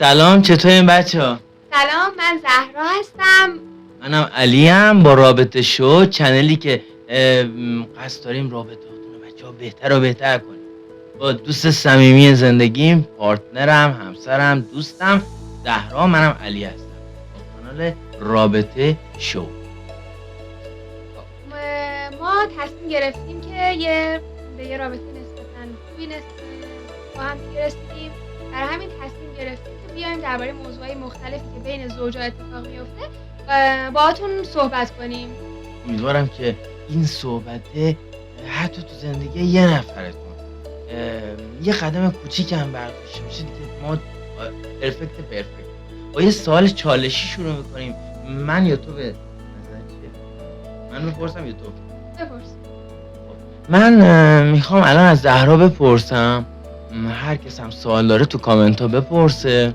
سلام، چطورین بچه‌ها؟ سلام، من زهرا هستم. منم علیم با رابطه شو، چنلی که قصد داریم رابطه‌هاتون رو بچه‌ها بهتر و بهتر کنیم. با دوست صمیمی زندگیم، پارتنرم، همسرم، دوستم زهرا، منم علی هستم. با کانال رابطه شو. ما تصمیم گرفتیم که به یه رابطه نسبتاً خوبی با هم رسیدیم. برای همین تصمیم گرفتیم که بیایم درباره موضوعات مختلفی که بین زوجا اتفاق میفته باهاتون صحبت کنیم. امیدوارم که این صحبته حتی تو زندگی یه نفرتون یه قدم کوچیک هم برداشته باشه دیگه. ما پرفکت با یه سوال چالشی شروع میکنیم. من یا تو به نظر چیه؟ من بپرسم یا تو؟ بپرس. من میخوام الان از زهرا بپرسم، هر کس هم سوال داره تو کامنت ها بپرسه،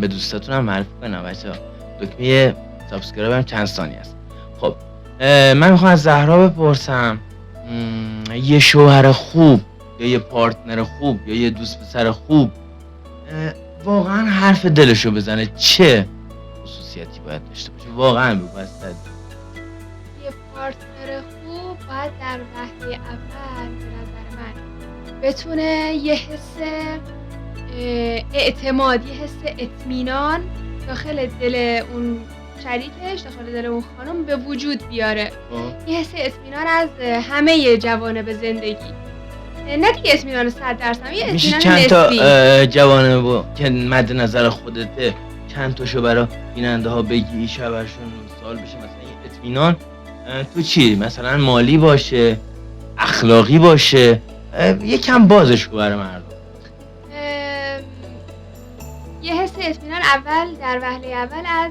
به دوستاتون هم معرفی کنم بچه ها. دکمه سابسکرایب هم چند ثانیه است. خب من میخوام از زهرا بپرسم، یه شوهر خوب یا یه پارتنر خوب یا یه دوست پسر خوب واقعا حرف دلشو بزنه چه خصوصیتی باید داشته باشه؟ واقعا بگو از یه پارتنر خوب باید در وهله اول به نظر من بتونه یه حس اعتماد، یه حس اطمینان داخل دل اون شریکش، داخل دل اون خانم به وجود بیاره. یه حس اطمینان از همه جوانب زندگی، نه دیگه اطمینان 100%، یه اطمینان میشه چند تا نسبی. جوانب که مد نظر خودته چند تاشو برای بیننده ها بگی شبرشون مثال بشه؟ مثلا یه اطمینان تو چی؟ مثلا مالی باشه، اخلاقی باشه، یکم بازش کن برای مردم. یه حس اطمینان اول در وهله اول از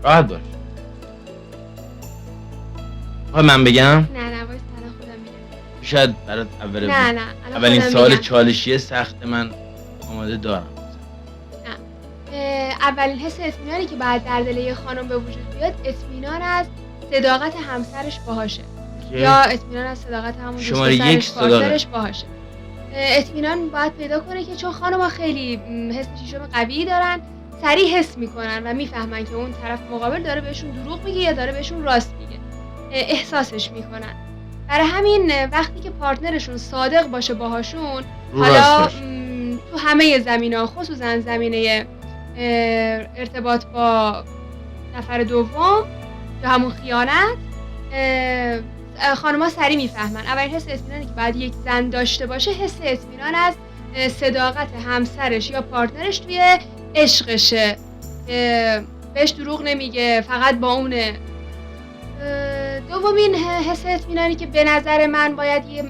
راحت باش. من بگم؟ نه وایس الان خودم میگم. شاید برات نه اولین خودم سوال میگم. چالشی سخت من آماده دارم. اولین حس اطمینانی که باید در دل یه خانم به وجود بیاد اطمینان از صداقت همسرش باهاشه، یا اطمینان از صداقت همون دوست پسرش پارتنرش باهاشه. اطمینان باید پیدا کنه که چون خانم‌ها خیلی حس شیشم قوی دارن، سریع حس میکنن و میفهمن که اون طرف مقابل داره بهشون دروغ میگه یا داره بهشون راست میگه، احساسش میکنن. برای همین وقتی که پارتنرشون صادق باشه باهاشون، حالا تو همه زمینه‌ها، خصوصا زمینه ارتباط با نفر دوم یا همون خیانت، خانم‌ها سریع میفهمن. اولین حس اطمینانی که باید یک زن داشته باشه حس اطمینان از صداقت همسرش یا پارتنرش توی عشقشه، بهش دروغ نمیگه، فقط با اونه. دومین حس اطمینانی که به نظر من باید یه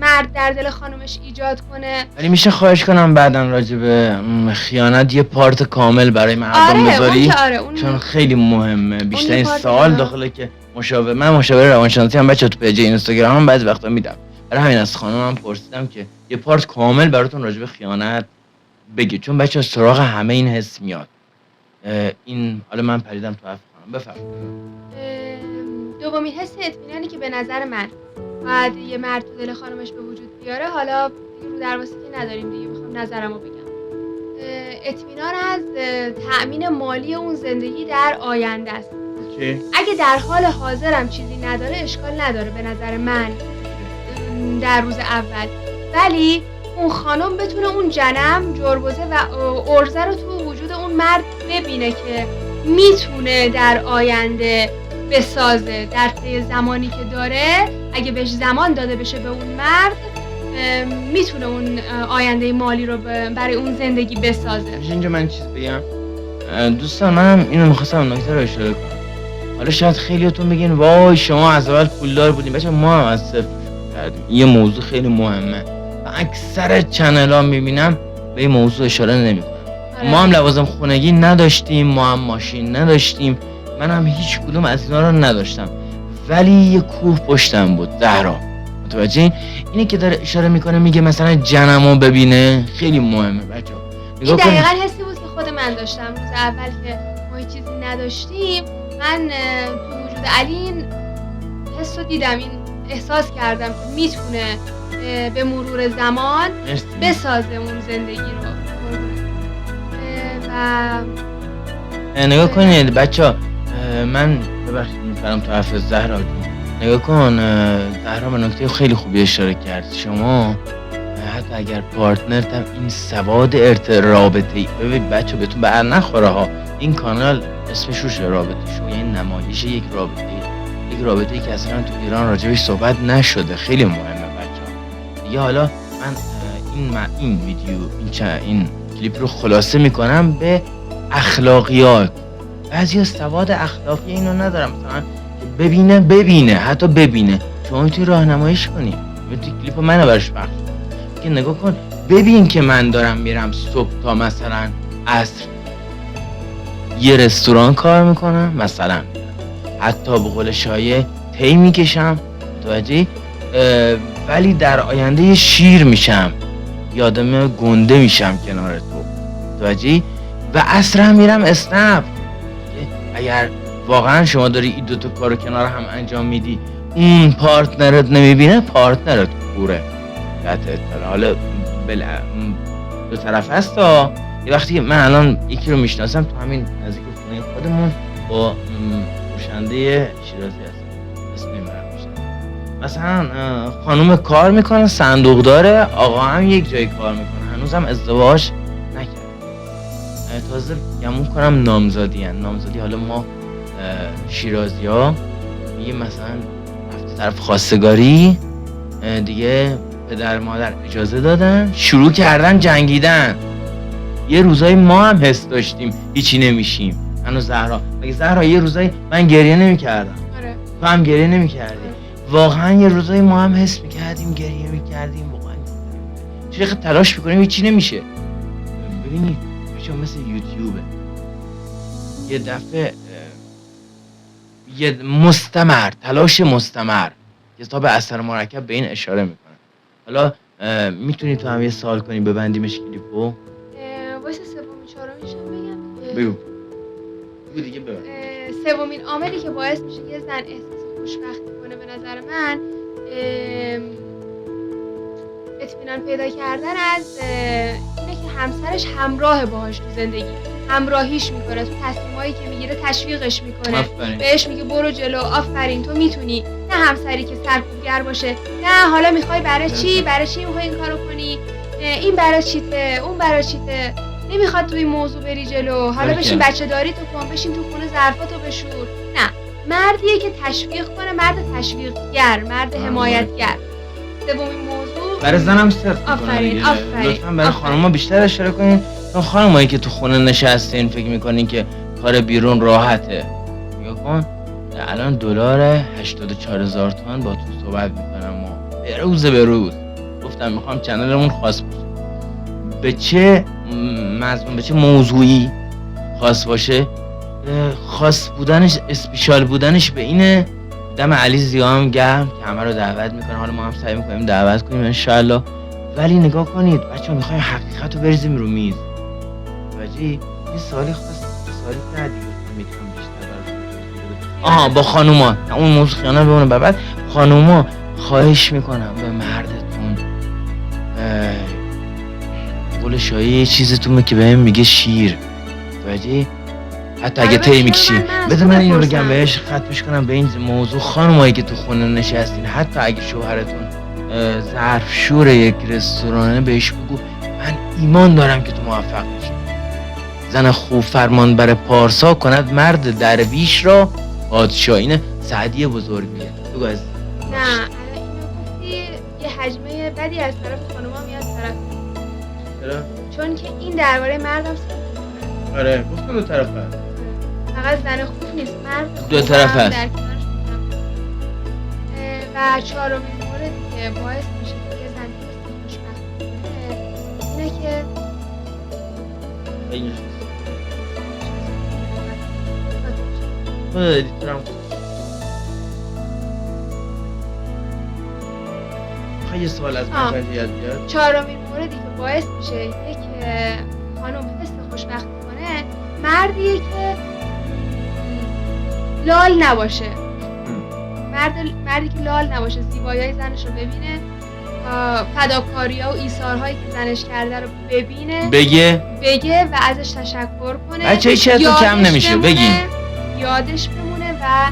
مرد در دل خانمش ایجاد کنه، ولی میشه خواهش کنم بعداً راجع به خیانت یه پارت کامل برای مردم بذاری؟ چون خیلی مهمه. بیشترین سوال داخله که من مشاور روانشناسی هم بچه تو پیج اینستاگرام هم بعضی وقتا میدم، برای همین از خانمم پرسیدم که یه پارت کامل براتون راجع به خیانت بگید، چون بچه سراغ همه این حس میاد. این حالا من پریدم تو حرف خانم، بفرمایید. دومین حس اطمینانی که به نظر من باید یه مرد تو دل خانمش به وجود بیاره، حالا دیگه رو درواسی که نداریم دیگه، میخوام نظرمو بگم، اطمینان از تأمین مالی اون زندگی در آینده است. اگه در حال حاضرم چیزی نداره اشکال نداره به نظر من در روز اول، ولی اون خانم بتونه اون جنم، جربوزه و ارزه رو تو وجود اون مرد ببینه که میتونه در آینده بسازه. در طی زمانی که داره، اگه بهش زمان داده بشه به اون مرد، میتونه اون آینده مالی رو برای اون زندگی بسازه. اینجا من چیز بگم دوستان، منم اینو میخواستم نکته رو اشاره کنم. حالا شاید خیلیاتون بگین وای شما از اول پولدار بودین، بچه ما هم از صفر کردیم. یه موضوع خیلی مهمه و اکثر چنل ها میبینم به این موضوع اشاره نمیکنم. ما هم لوازم خونگی نداشتیم، ما هم ماشین نداشتیم، من هم هیچ کدوم از اینا رو نداشتم، ولی یه کوه پشتم بود. زهرا متوجه اینه که داره اشاره میکنه، میگه مثلا جنمو ببینه، خیلی مهمه بچه‌ها. این دقیقاً حسی بود که خود من داشتم روز اول که ما هیچ چیزی نداشتیم. من تو وجود علی این حس رو دیدم، این احساس کردم که میتونه به مرور زمان مرسی. بسازه اون زندگی رو. و نگاه کنید بچه من ببخشید میفرم تو حرف زهرا جون. نگاه کن زهرا به نکته خیلی خوبی اشاره کرد. شما حتی اگر پارتنرت هم این سواد رابطه‌ای، ببین بچه بهتون بر نخوره ها، این کانال اسمش روش رابطه شو، یعنی نمایش یک رابطه‌ای که اصلا تو ایران راجبش صحبت نشده. خیلی مهمه بچه. دیگه حالا من این ویدیو این کلیپ رو خلاصه میکنم به اخلاقیات. بعضی سواد اخلاقی اینو ندارم، مثلا ببینه حتی ببینه، شما میتونی راهنماییش کنی، میتونی کلیپ منو برش پخش که نگاه کن ببین که من دارم میرم صبح تا مثلا عصر یه رستوران کار میکنم، مثلا حتی به قول شایع تی میکشم متوجهی، ولی در آینده یه شیر میشم، یادم گنده میشم کنار تو متوجهی، و عصر هم میرم اسنپ. اگر واقعا شما داری این دوتا کارو کنار هم انجام میدی، اون پارتنرت نمیبینه، پارتنرت کوره. حالا دو طرف هست ها. یه وقتی من الان یکی رو میشناسم تو همین نزدیک خونه خودمون با فروشنده شیرازی هست، اسم نمیبرم مثلا خانوم کار میکنه صندوق داره، آقا هم یک جای کار میکنه، هنوزم ازدواج نکرده، تازه گمون کنم نامزادی. حالا ما شیرازی ها میگه مثلا رفته طرف خواستگاری دیگه، پدر مادر اجازه دادن، شروع کردن جنگیدن. یه روزایی ما هم حس داشتیم هیچی نمیشیم. من و زهرا، مگه زهرا یه روزایی من گریه نمیکردم؟ آره. تو هم گریه نمیکردی؟ واقعا یه روزایی ما هم حس میکردیم گریه میکردیم، واقعا چه تلاش میکنیم هیچی نمیشه. ببینید بچه مثل یوتیوبه، یه دفعه یه تلاش مستمر، کتاب اثر مرکب به این اشاره میکنه. حالا میتونی تو هم یه سوال کنی ببندیمش کلیپو؟ واسه سومین چهارمیش هم بگم. بگو دیگه ببند. سومین عاملی که باعث میشه یه زن احساس خوشبختی کنه به نظر من اطمینان پیدا کردن از اینه که همسرش همراه باهاش تو زندگی، همراهیش میکنه تو تصمیمایی که میگیره، تشویقش میکنه، بهش میگه برو جلو، آفرین تو میتونی. نه همسری که سرکوبگر باشه، نه حالا میخوای برای چی میخوای این کارو کنی، این برای چیته، اون برای چیته، نمیخواد توی این موضوع بری جلو، حالا بشین بچه داری تو کن، بشین تو خونه ظرفاتو بشور. نه، مردیه که تشویق کنه، مرد تشویقگر، مرد حمایتگر. سومین موضوع برای زنم صرف میکنه. آفرین. لطفاً برای خانم‌ها بیشتر اشاره کنین، چون خانمایی که تو خونه نشستین فکر میکنین که کار بیرون راحته. نگاه کن الان دلار 84,000 تومان با تو صحبت میکنم، ما به روز گفتم میخوام چنلمون خاص باشه، به چه مضمون، به چه موضوعی خاص باشه، خاص بودنش، اسپیشال بودنش به اینه. دم علی زیا هم گرم که همه رو دعوت میکنه، حالا ما هم سعی میکنیم دعوت کنیم انشالله. ولی نگاه کنید بچه ها، میخوایم حقیقت رو بریزیم رو میز. بچه یه سالی کردی میتونم بیشتر براتون با خانوما، اون موضوع خیانت بمونه. بعد خانوما خواهش میکنم به مردتون قول شایع یه چیزتونه که بهم میگه شیر، بچه حتی اگه تی میکشی بده من اینو بگم بهش ختمش کنم به این موضوع. خانمایی که تو خونه نشستین، حتی اگه شوهرتون ظرفشور یک رستورانه، بهش بگو من ایمان دارم که تو موفق میشی. زن خوب فرمان بر پارسا کند، مرد درویش را پادشاه. اینه سعدی بزرگیه. بگو از نه الان اینو گفتی یه حجمه بدی از طرف خانوما میاد طرف، چون که این درباره مردم صحبت. آره گفتم دو طرف هست، فقط زن خوب نیست، مرد خوب دو طرف هست. در کنارش و چهارمین موردی که باعث میشه که یه زن خوشبخت کنه اینه که یه سوال از من یاد بیاد. چهارمین موردی که باعث میشه یک خانم حس خوشبختی کنه، مردیه که لال نباشه، مردی که لال نباشه، زیبایی‌های زنش رو ببینه، فداکاری‌ها و ایثارهایی که زنش کرده رو ببینه، بگه و ازش تشکر کنه. بچه هیچ تو کم نمیشه، بگین یادش بمونه و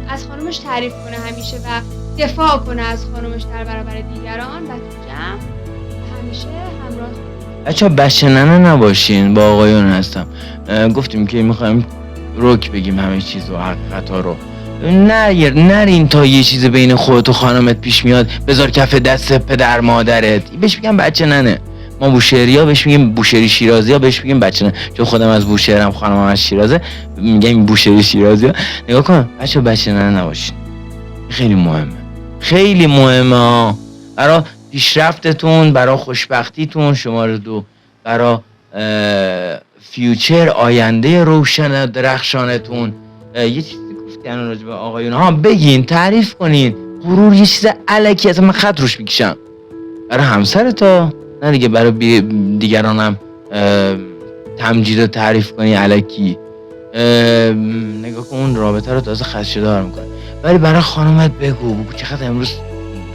از خانومش تعریف کنه همیشه و دفاع کنه از خانومش در برابر دیگران و تو جمع همیشه همراه خانومش. بچه بچه ننه نباشین، با آقایون هستم. گفتیم که میخوایم رک بگیم همه چیز و حقیقتا رو. نرین تا یه چیز بین خودت و خانمت پیش میاد بذار کف دست پدر مادرت، بهش میگم بچه ننه. ما بوشهری ها بهش میگیم بوشهری شیرازی ها بهش میگیم بچه ننه، چون خودم از بوشهرم، خانمم از شیرازه، میگم بوشهری شیرازی ها. نگاه کن بچه ننه نباشین، خیلی مهمه، خیلی مهمه برای پیشرفتتون، برای خوشبختیتون شما رو دو، برای فیوچر، آینده روشن درخشانتون. یه چیزی گفتن راجع به آقایون ها، بگین، تعریف کنین. غرور یه چیز الکی، اصلا من خط روش میکشم. برای همسرتا، نه دیگه برای دیگرانم تمجید و تعریف کنی الکی. نگاه کن اون رابطه رو تازه خدشه دار میکنه. ولی برای خانومت بگو چقدر امروز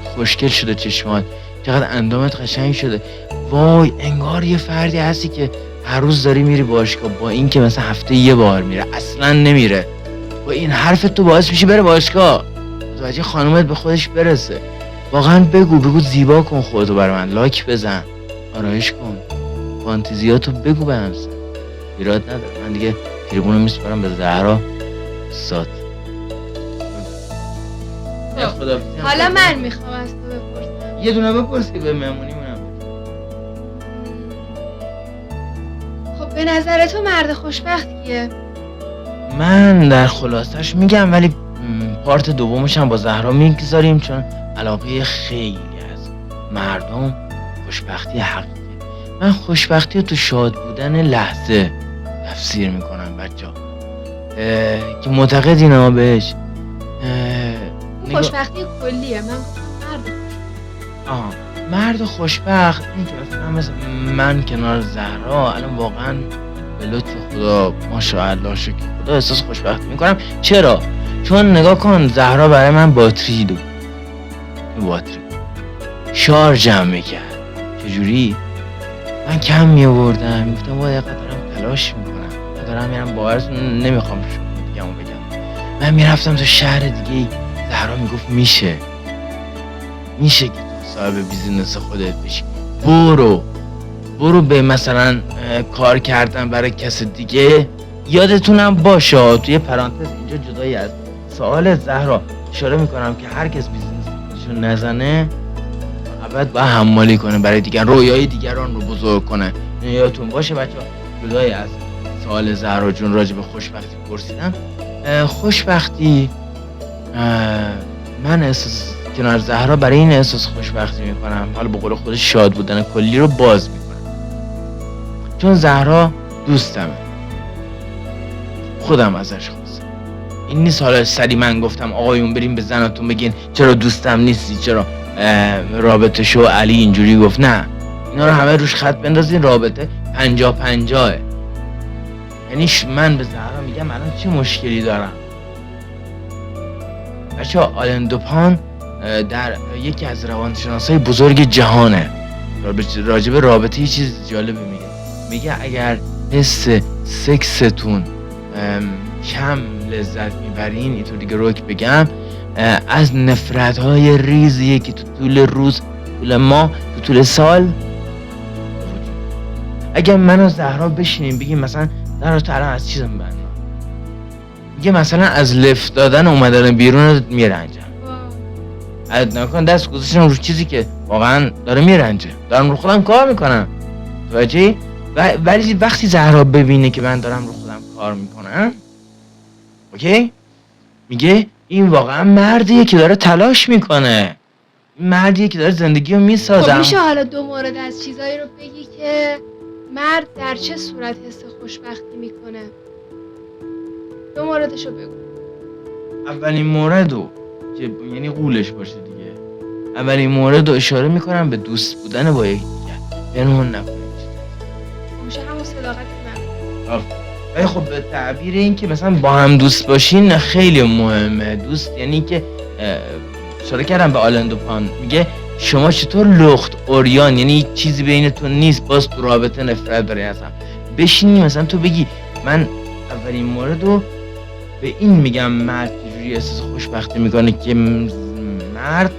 خوشگل شده چشمات، چقدر اندامت قشنگ شده. وای انگار یه فردی هستی که هر روز داری میری باشگاه، با این که مثلا هفته یه بار میره، اصلا نمیره. با این حرفت تو باعث میشی بره باشگاه، متوجه خانومت به خودش برسه. واقعا بگو زیبا کن خودتو برای من، لاک بزن، آرایش کن، فانتزیاتو بگو به همسر. ایراد نداره، من دیگه تریبونو میسپارم به زهرا سات. حالا من میخوام از تو بپرسم. یه دونه بپرس که به مهمونی مونم. خب به نظر تو مرد خوشبخت کیه؟ من در خلاصش میگم، ولی پارت دومش هم با زهرا میگذاریم، چون علاقه خیلی از مردم خوشبختی حقیقیه. من خوشبختی رو تو شاد بودن لحظه تفسیر میکنم بچه‌ها، که معتقدین بهش. خوشبختی کلیه. من مرد خوشبخت این که مثلا مثل من کنار زهرا الان واقعا به لطف خدا ماشاءالله شکر خدا احساس خوشبختی میکنم. چرا؟ چون نگاه کن زهرا برای من باتری شارژم میکرد. چجوری؟ من کم میآوردم، میگفتم وای دقیقا دارم تلاش میکنم، دارم میرم باورتون نمیخوام شما دیگه بگم. من میرفتم تو شهر دیگه، زهرا میگفت میشه که تو صاحب بیزینس خودت بشی، برو به مثلا کار کردن برای کس دیگه. یادتونم باشه توی پرانتز اینجا جدایی از سوال زهرا اشاره میکنم که هر کس بیزینس خودشو نزنه ابد باید حمالی کنه برای دیگران، رویای دیگران رو بزرگ کنه. یادتون باشه بچه‌ها، جدایی از سوال زهرا جون راجع به خوشبختی پرسیدم. خوشبختی من احساس کنار زهرا برای این احساس خوشبختی میکنم، حالا به قول خودش شاد بودن کلی رو باز میکنم، چون زهرا دوستمه، خودم ازش خواستم. این نیست حالا سری من گفتم آقایون بریم به زناتون بگین چرا دوستم نیستی، چرا رابطه شو علی اینجوری گفت. نه، اینا رو همه روش خط بندازین، رابطه 50-50. یعنی من به زهرا میگم الان چه مشکلی دارم. بچه‌ها آلن دوپان در یکی از روانشناسای بزرگ جهانه راجب رابطه یه چیز جالبه میگه اگر حس سکستون کم لذت میبرین، اینطور دیگه روک بگم، از نفرت‌های ریزیه که تو طول روز، طول ماه، تو طول سال اگر من و زهرا بشینیم بگیم مثلا زهرا تو الان از چیزم بندم، میگه مثلا از لفت دادن اومدن بیرون میرنجم. نکن دست گذاشتم رو چیزی که واقعا داره میرنجه، دارم رو خودم کار میکنم، توجهی؟ ولی وقتی زهرا ببینه که من دارم رو خودم کار میکنم، اوکی؟ میگه این واقعا مردیه که داره تلاش میکنه، این مردیه که داره زندگی رو میسازه. خب میشه حالا دو مورد از چیزایی رو بگی که مرد در چه صورت حس خوشبختی میکنه؟ دو موردشو بگو. اولین موردو که یعنی قولش باشه دیگه، اولین موردو اشاره میکنم به دوست بودن با یکی دیگه، پنهون نکنید. میشه همون صداقت من. ولی خب به تعبیر این که مثلا با هم دوست باشین خیلی مهمه. دوست یعنی که اشاره کردم به آلندو پان، میگه شما چطور لخت اوریان، یعنی چیزی بینتون نیست باز تو رابطه نفرت داری ازم. بشینی مثلا تو بگی من اولین مورد رو به این میگم مرد چجوری احساس خوشبختی میکنه که مرد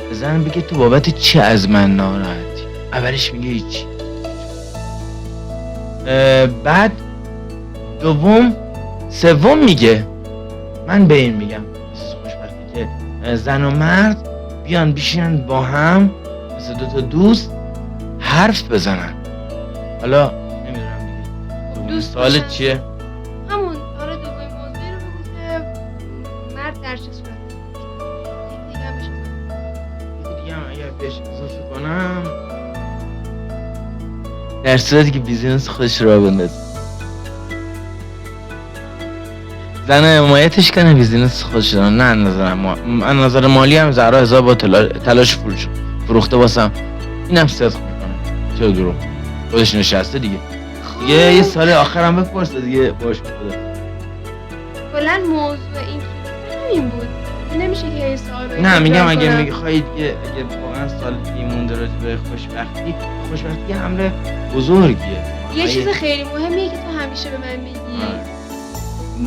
به زن بگه تو بابت چی از من ناراحتی. اولش میگه هیچی، بعد دوم سوم میگه من به این میگم احساس خوشبختی که زن و مرد بیان بشینن با هم مثل دوتا دوست حرف بزنن. حالا نمیدونم دیگه دوست سوالت باشن. چیه؟ همون آره دوباره موضوعی رو بگو که مرد در چه صورت دیگه هم بشه. دیگه هم اگر بهش اضافه کنم، در صورتی که بیزینس خودش را بندازه، زن حمایتش کنه بیزینس خودش را، نه از نظر مالی هم زهرا حساب با تلاش فروخته واسم، اینم صدق میکنه چه دروغ خودش نشسته دیگه. دیگه یه سال آخرم بپرسه دیگه باش بده. کلا موضوع این کلیپ همین بود. نمیشه که یه سال نه میگم اگه میخواید که اگه واقعا سال دیگه مونده راجع به خوشبختی امر بزرگیه. یه چیز خیلی مهمیه که تو همیشه به من میگی،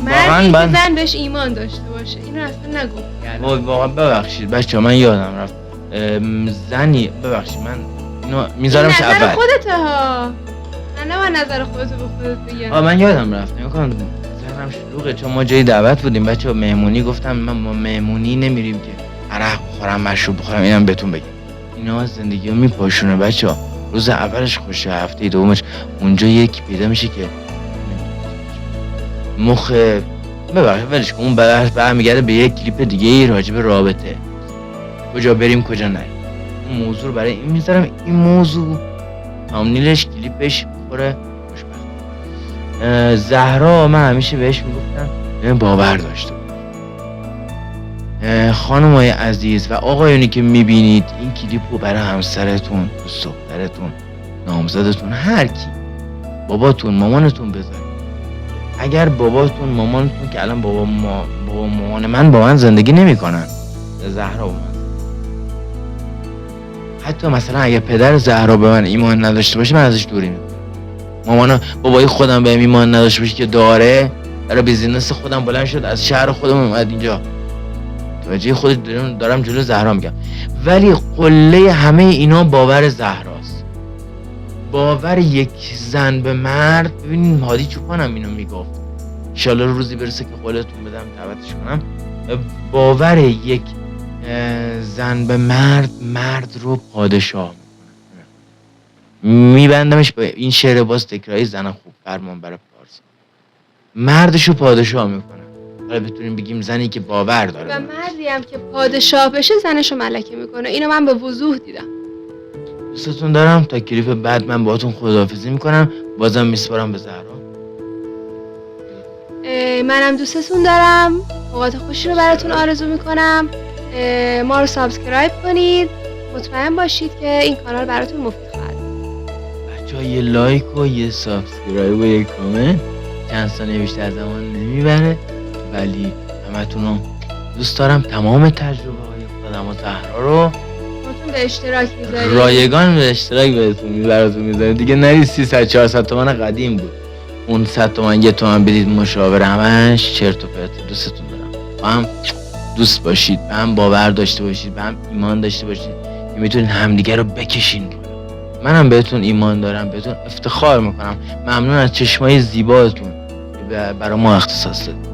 واقعاً مردی که زن بهش ایمان داشته باشه. اینو اصلا نگفتی. واقعا ببخشید بچه‌ها من یادم رفت، زنی ببخشید من اینو میذارمش نظر اول. خودته ها، من نباید نظر خودتو به خودت بگم. من یادم رفت نمی‌کنم زنم شلوغه، چون ما جای دعوت بودیم بچه‌ها مهمونی، گفتم من ما مهمونی نمیریم که عرق بخورم مشروب بخورم. اینم بهتون بگم اینا زندگیو میپاشونه بچه‌ها. روز اولش خوشه، هفته دومش اونجا یک پیدا میشه که مخ ببخشید ولش کن، اون برمیگرده به یک کلیپ دیگه ای راجع به رابطه، کجا بریم کجا نریم. اون موضوع رو برای این میذارم، این موضوع تامنیلش کلیپش بخوره خوشبخت. زهرا من همیشه بهش میگفتم باور داشته باش. خانمای عزیز و آقایونی که میبینید این کلیپ رو برای همسرتون، دوست دخترتون، نامزدتون، هر کی، باباتون، مامانتون بذارید. اگر باباتون، مامانتون که الان بابا مامان من با من زندگی نمیکنن، زهرا با من، حتی مثلا اگر پدر زهرا به من ایمان نداشته باشه من ازش دوری میکنم. مامان بابای خودم بهم ایمان نداشته باشه که داره بیزینس خودم بلند شد از شهر خودم اومد اینجا، توجه خودت دارم جلو زهرا میگم. ولی قله همه اینا باور زهراست، باور یک زن به مرد. ببینید هادی چوپانم اینو میگفت، انشالله روزی برسه که قولتون بدم دعوتش کنم. باور یک زن به مرد رو پادشاه میبندمش به این شعر باز تکراری زن خوب فرمان برای پارس، مردشو پادشاه میکنه. حالا بتونیم بگیم زنی که باور داره و مردی هم که پادشاه بشه زنشو ملکه میکنه. اینو من به وضوح دیدم. دوستتون دارم، تا کلیپ بعد من باهاتون خداحافظی میکنم، بازم میسپارم به زهرا. منم دوستتون دارم، اوقات خوشی رو براتون آرزو میکنم. ما رو سابسکرایب کنید، مطمئن باشید که این کانال براتون مفید خواهد. بچه‌ها یه لایک و یه سابسکرایب و یه کامنت چند ثانیه بیشتر زمان نمیبره، ولی همتون رو دوست دارم. تمام تجربه های خودم و زهرا رو به اشتراک میذارید، رایگان به اشتراک براتون میذارید. دیگه نرید 300-400 تومن قدیم بود، اون 100 تومن 1 تومن بدید مشاور، همش چرت و پرت. دوستتون دارم، با هم دوست باشید، به هم باور داشته باشید، به هم ایمان داشته باشید که میتونید همدیگه رو بکشین. منم بهتون ایمان دارم، بهتون افتخار میکنم. ممنون از چشمای زیباتون که برای ما اختصاص دادید.